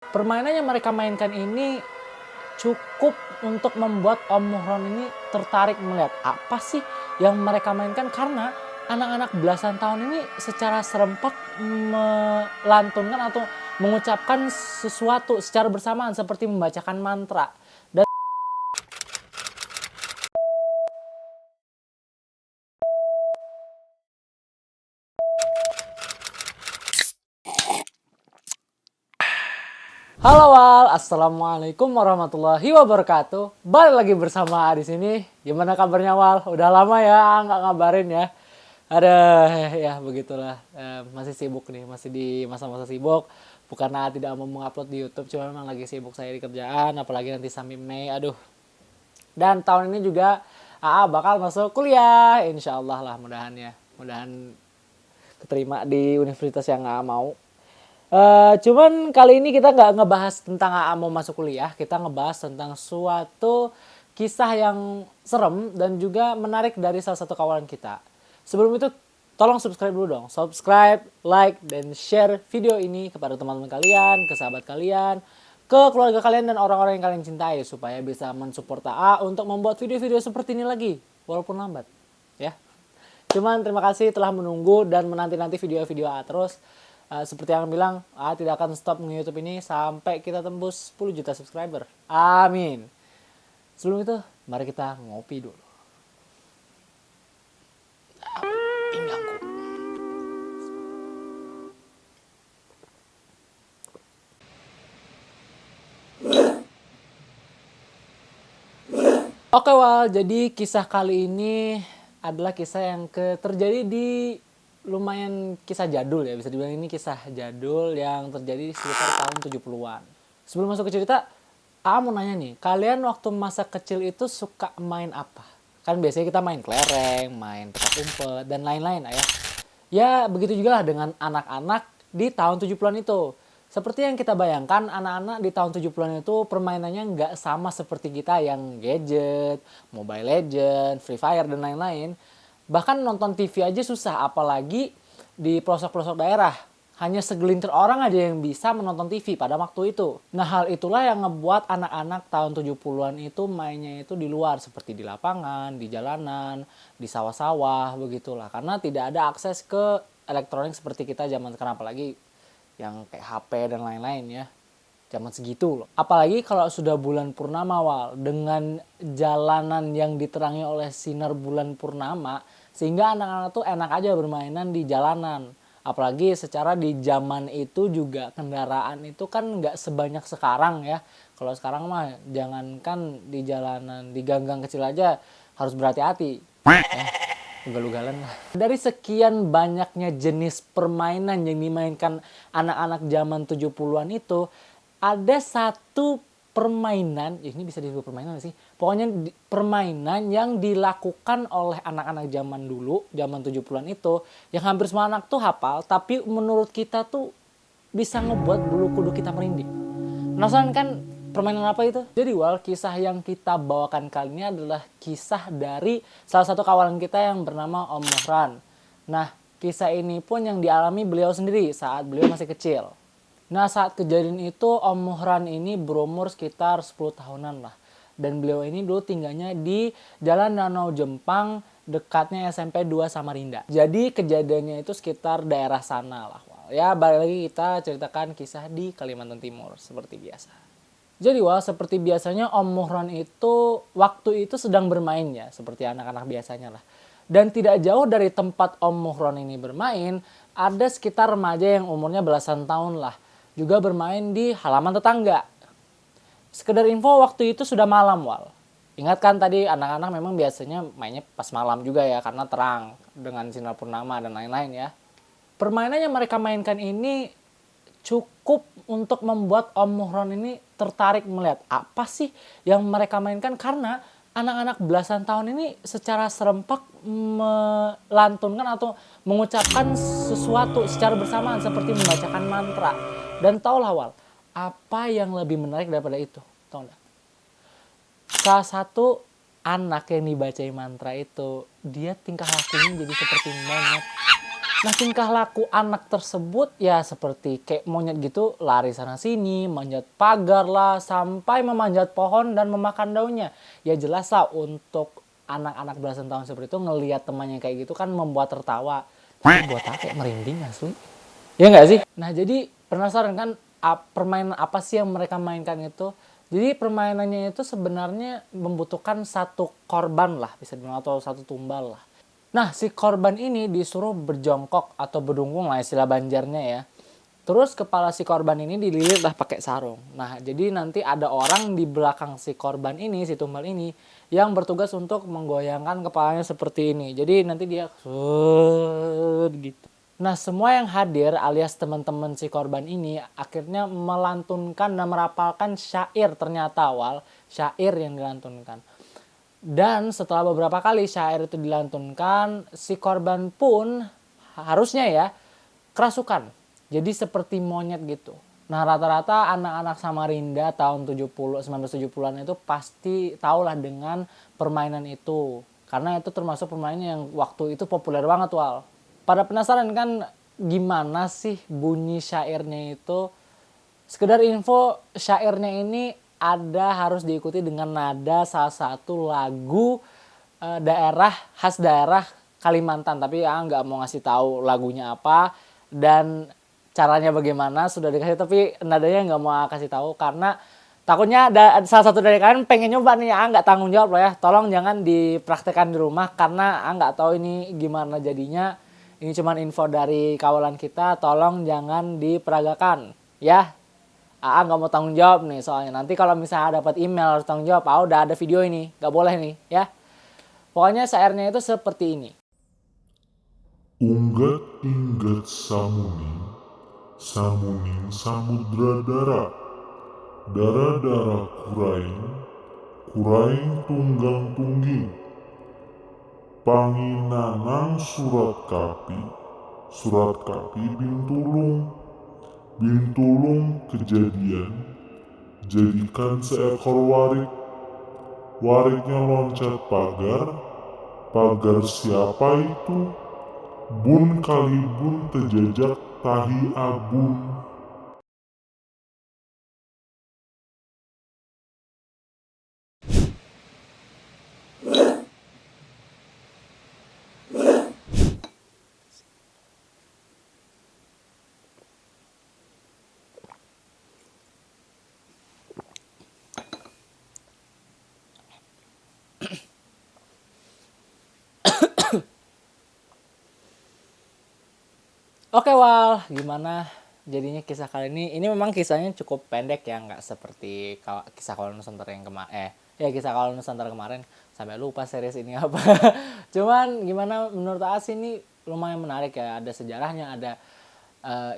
Permainan yang mereka mainkan ini cukup untuk membuat Om Muhron ini tertarik melihat apa sih yang mereka mainkan, karena anak-anak belasan tahun ini secara serempak melantunkan atau mengucapkan sesuatu secara bersamaan seperti membacakan mantra. Dan halo Wal, assalamualaikum warahmatullahi wabarakatuh. Balik lagi bersama di sini. Gimana kabarnya Wal? Udah lama ya nggak ngabarin ya. Ada ya begitulah. Masih sibuk nih, masih di masa-masa sibuk. Bukannya tidak mau mengupload di YouTube, cuma memang lagi sibuk saya di kerjaan. Apalagi nanti sampai Mei, aduh. Dan tahun ini juga AA bakal masuk kuliah, insya Allah lah mudahan ya. Mudahan keterima di universitas yang AA mau. Cuman kali ini kita nggak ngebahas tentang AA mau masuk kuliah, kita ngebahas tentang suatu kisah yang serem dan juga menarik dari salah satu kawan kita. Sebelum itu, tolong subscribe dulu dong. Subscribe, like, dan share video ini kepada teman-teman kalian, ke sahabat kalian, ke keluarga kalian, dan orang-orang yang kalian cintai, supaya bisa mensupport AA untuk membuat video-video seperti ini lagi, walaupun lambat. Ya. Cuman terima kasih telah menunggu dan menanti-nanti video-video AA terus. Seperti yang bilang, tidak akan stop nge-YouTube ini sampai kita tembus 10 juta subscriber. Amin. Sebelum itu, mari kita ngopi dulu. Pinggangku. Oke Wal, jadi kisah kali ini adalah kisah yang terjadi di lumayan kisah jadul ya, bisa dibilang ini kisah jadul yang terjadi sekitar tahun 70-an. Sebelum masuk ke cerita, mau nanya nih, kalian waktu masa kecil itu suka main apa? Kan biasanya kita main kelereng, main petak umpet, dan lain-lain ya. Ya begitu juga lah dengan anak-anak di tahun 70-an itu. Seperti yang kita bayangkan, anak-anak di tahun 70-an itu permainannya nggak sama seperti kita yang gadget, Mobile Legends, Free Fire, dan lain-lain. Bahkan nonton TV aja susah, apalagi di pelosok-pelosok daerah. Hanya segelintir orang aja yang bisa menonton TV pada waktu itu. Nah, hal itulah yang ngebuat anak-anak tahun 70-an itu mainnya itu di luar, seperti di lapangan, di jalanan, di sawah-sawah, begitulah. Karena tidak ada akses ke elektronik seperti kita zaman sekarang, apalagi yang kayak HP dan lain-lain ya. Zaman segitu loh. Apalagi kalau sudah bulan purnama Wal, dengan jalanan yang diterangi oleh sinar bulan purnama, sehingga anak-anak tuh enak aja bermainan di jalanan. Apalagi secara di zaman itu juga kendaraan itu kan nggak sebanyak sekarang ya. Kalau sekarang mah jangankan di jalanan, di gang-gang kecil aja harus berhati-hati. Ugal-ugalan lah. Dari sekian banyaknya jenis permainan yang dimainkan anak-anak zaman 70-an itu, ada satu permainan, ini bisa disebut permainan sih. Pokoknya permainan yang dilakukan oleh anak-anak zaman dulu, zaman 70-an itu, yang hampir semua anak tuh hafal, tapi menurut kita tuh bisa ngebuat bulu kuduk kita merinding. Penasaran kan permainan apa itu? Jadi Wal, kisah yang kita bawakan kali ini adalah kisah dari salah satu kawan kita yang bernama Om Muhron. Nah, kisah ini pun yang dialami beliau sendiri saat beliau masih kecil. Nah, saat kejadian itu Om Muhron ini berumur sekitar 10 tahunan lah. Dan beliau ini dulu tinggalnya di Jalan Danau Jempang, dekatnya SMP 2 Samarinda. Jadi kejadiannya itu sekitar daerah sana lah. Ya, balik lagi kita ceritakan kisah di Kalimantan Timur seperti biasa. Jadi Wal, seperti biasanya Om Muhron itu waktu itu sedang bermain ya, seperti anak-anak biasanya lah. Dan tidak jauh dari tempat Om Muhron ini bermain, ada sekitar remaja yang umurnya belasan tahun lah. Juga bermain di halaman tetangga. Sekedar info, waktu itu sudah malam Wal. Ingat kan tadi anak-anak memang biasanya mainnya pas malam juga ya, karena terang dengan sinar purnama dan lain-lain ya. Permainan yang mereka mainkan ini cukup untuk membuat Om Muhron ini tertarik melihat apa sih yang mereka mainkan, karena anak-anak belasan tahun ini secara serempak melantunkan atau mengucapkan sesuatu secara bersamaan seperti membacakan mantra. Dan taulah Wal, apa yang lebih menarik daripada itu? Tahu nggak? Salah satu anak yang dibacain mantra itu, dia tingkah lakunya jadi seperti monyet. Nah, tingkah laku anak tersebut ya seperti kayak monyet gitu, lari sana sini, manjat pagar lah, sampai memanjat pohon dan memakan daunnya. Ya jelas lah untuk anak-anak belasan tahun seperti itu ngelihat temannya kayak gitu kan membuat tertawa. Tapi buat apa kayak merinding asli. Ya nggak sih? Nah, jadi penasaran kan permainan apa sih yang mereka mainkan itu? Jadi permainannya itu sebenarnya membutuhkan satu korban lah, bisa dibilang, atau satu tumbal lah. Nah, si korban ini disuruh berjongkok atau berdunggung lah istilah Banjarnya ya. Terus kepala si korban ini dililit lah pakai sarung. Nah, jadi nanti ada orang di belakang si korban ini, si tumbal ini, yang bertugas untuk menggoyangkan kepalanya seperti ini. Jadi nanti dia gitu. Nah, semua yang hadir alias teman-teman si korban ini akhirnya melantunkan dan merapalkan syair, ternyata awal syair yang dilantunkan. Dan setelah beberapa kali syair itu dilantunkan, si korban pun harusnya ya kerasukan. Jadi seperti monyet gitu. Nah, rata-rata anak-anak Samarinda tahun 1970-an itu pasti tahulah dengan permainan itu. Karena itu termasuk permainan yang waktu itu populer banget, Wal. Pada penasaran kan gimana sih bunyi syairnya itu? Sekedar info, syairnya ini harus diikuti dengan nada salah satu lagu daerah khas daerah Kalimantan. Tapi ya nggak mau ngasih tahu lagunya apa dan caranya bagaimana, sudah dikasih tapi nadanya nggak mau kasih tahu karena takutnya ada salah satu dari kalian pengen nyoba nih, nggak tanggung jawab loh ya. Tolong jangan dipraktekkan di rumah karena nggak tahu ini gimana jadinya. Ini cuman info dari kawalan kita, tolong jangan diperagakan ya. Nggak mau tanggung jawab nih soalnya. Nanti kalau misalnya dapat email harus tanggung jawab. Udah ada video ini. Nggak boleh nih ya. Pokoknya syairnya itu seperti ini. Unggat-inggat samuning, samuning samudra dara, dara-dara kuraing, kuraing tunggang tungging, panginanang surat kapi bintulung, bintulung kejadian, jadikan seekor warik, wariknya loncat pagar, pagar siapa itu? Bun kali bun terjejak tahi abun. Oke Wal, gimana jadinya kisah kali ini? Ini memang kisahnya cukup pendek ya, nggak seperti kisah Kawalan Nusantara yang kemarin. Kisah Kawalan Nusantara kemarin. Sampai lupa series ini apa. Cuman gimana menurut As ini lumayan menarik ya. Ada sejarahnya, ada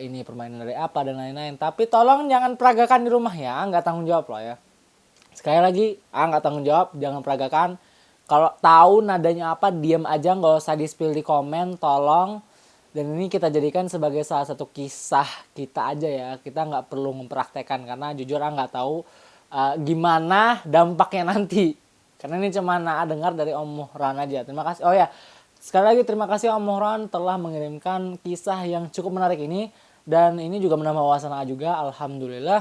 ini permainan dari apa dan lain-lain. Tapi tolong jangan peragakan di rumah ya, nggak tanggung jawab loh ya. Sekali lagi, nggak tanggung jawab, jangan peragakan. Kalau tahu nadanya apa, diam aja, nggak usah di-spill di komen, tolong. Dan ini kita jadikan sebagai salah satu kisah kita aja ya. Kita nggak perlu mempraktekkan karena jujur nggak tahu gimana dampaknya nanti. Karena ini cuma dengar dari Om Muhran aja. Terima kasih. Oh ya, sekali lagi terima kasih Om Muhran telah mengirimkan kisah yang cukup menarik ini. Dan ini juga menambah wawasan juga, alhamdulillah.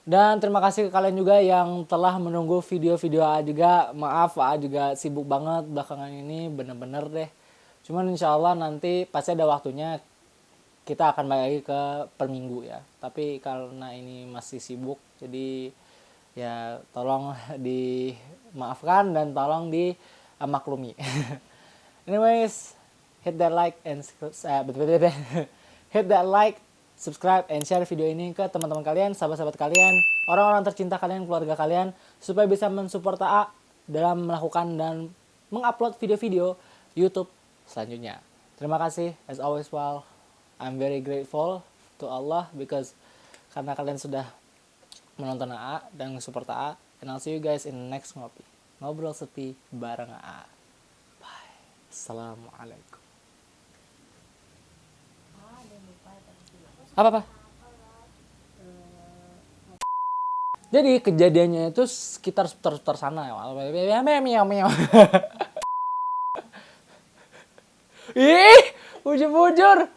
Dan terima kasih ke kalian juga yang telah menunggu video-video A juga. Maaf, A juga sibuk banget belakangan ini, bener-bener deh. Cuman insya Allah nanti pasti ada waktunya kita akan balik lagi ke per minggu ya. Tapi karena ini masih sibuk, jadi ya tolong dimaafkan dan tolong dimaklumi. Anyways, hit that like and hit that like, subscribe, and share video ini ke teman-teman kalian, sahabat-sahabat kalian, orang-orang tercinta kalian, keluarga kalian, supaya bisa mensupport AA dalam melakukan dan mengupload video-video YouTube selanjutnya. Terima kasih as always Wal. I'm very grateful to Allah because karena kalian sudah menonton AA dan support AA. And I'll see you guys in the next ngopi. Ngobrol sepi bareng AA. Bye. Assalamualaikum. Apa? Jadi kejadiannya itu sekitar seputar sana ya. Ih, Bujur-bujur.